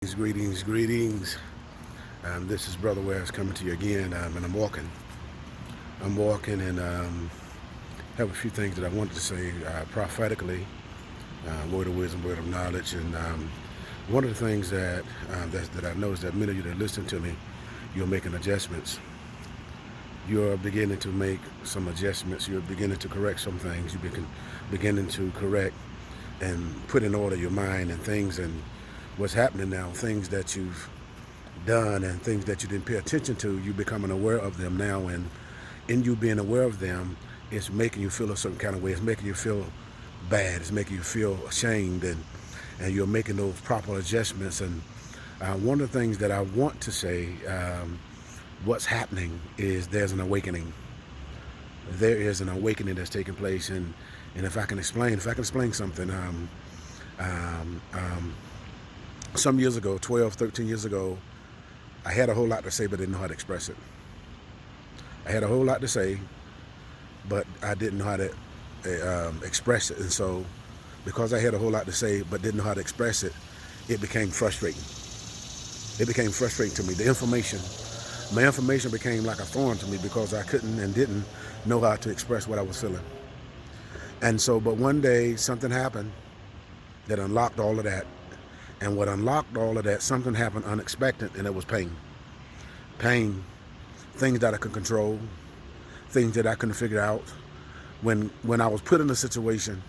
Greetings. This is Brother West coming to you again, and I'm walking and have a few things that I wanted to say prophetically, word of wisdom, word of knowledge, and one of the things that I noticed that many of you that listen to me, you're making adjustments. You're beginning to make some adjustments. You're beginning to correct some things. You're beginning to correct and put in order your mind and things and what's happening now, things that you've done and things that you didn't pay attention to, you becoming aware of them now, and in you being aware of them, it's making you feel a certain kind of way. It's making you feel bad. It's making you feel ashamed, and you're making those proper adjustments. And one of the things that I want to say, what's happening is there's an awakening. There is an awakening that's taking place, and if I can explain something, some years ago, 12, 13 years ago, I had a whole lot to say, but didn't know how to express it. I had a whole lot to say, but I didn't know how to express it. And so, because I had a whole lot to say, but didn't know how to express it, it became frustrating. It became frustrating to me. My information became like a thorn to me because I couldn't and didn't know how to express what I was feeling. And so, but one day, something happened that unlocked all of that. And what unlocked all of that, something happened unexpected, and it was pain. Pain, things that I could control, things that I couldn't figure out. When I was put in a situation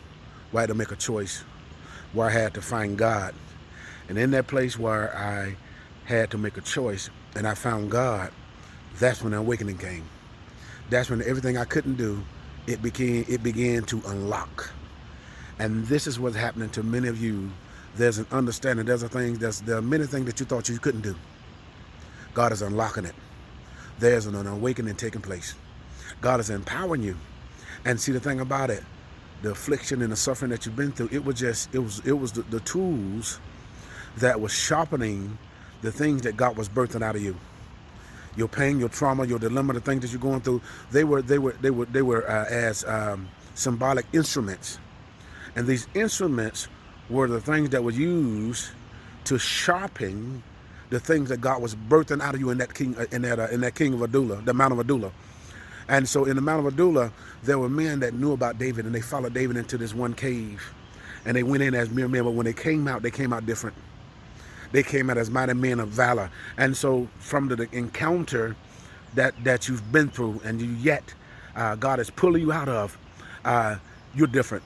where I had to make a choice, where I had to find God. And in that place where I had to make a choice and I found God, that's when the awakening came. That's when everything I couldn't do, it began to unlock. And this is what's happening to many of you. There's an understanding. There are many things that you thought you couldn't do. God is unlocking it. There's an awakening taking place. God is empowering you. And see, the thing about it, the affliction and the suffering that you've been through, it was the tools that was sharpening the things that God was birthing out of you. Your pain, your trauma, your dilemma, the things that you're going through, they were as symbolic instruments. And these instruments were the things that were used to sharpen the things that God was birthing out of you in that king of Adullam, the Mount of Adullam. And so in the Mount of Adullam, there were men that knew about David, and they followed David into this one cave, and they went in as mere men. But when they came out different. They came out as mighty men of valor. And so from the encounter that you've been through, and God is pulling you out of, you're different.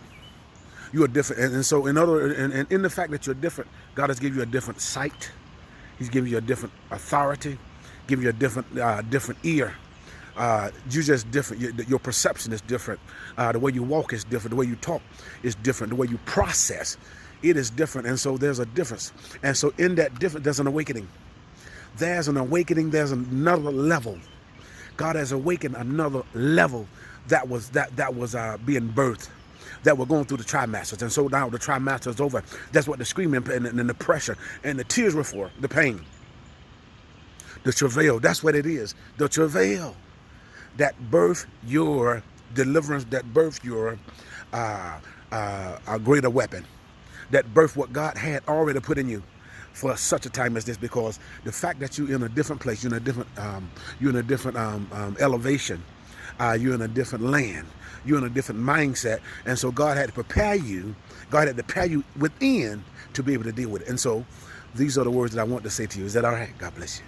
You are different, and so in the fact that you're different, God has given you a different sight. He's given you a different authority, given you a different ear. You're just different. Your perception is different. The way you walk is different. The way you talk is different. The way you process, it is different. And so there's a difference. And so in that difference, there's an awakening. There's an awakening. There's another level. God has awakened another level that was being birthed, that were going through the trimesters. And so now the trimester is over. That's what the screaming and the pressure and the tears were for, the pain, the travail. That's what it is. The travail that birthed your deliverance, that birthed your a greater weapon, that birthed what God had already put in you for such a time as this. Because the fact that you're in a different place, you're in a different elevation, you're in a different land, you're in a different mindset. And so God had to prepare you within to be able to deal with it. And so these are the words that I want to say to you. Is that all right? God bless you.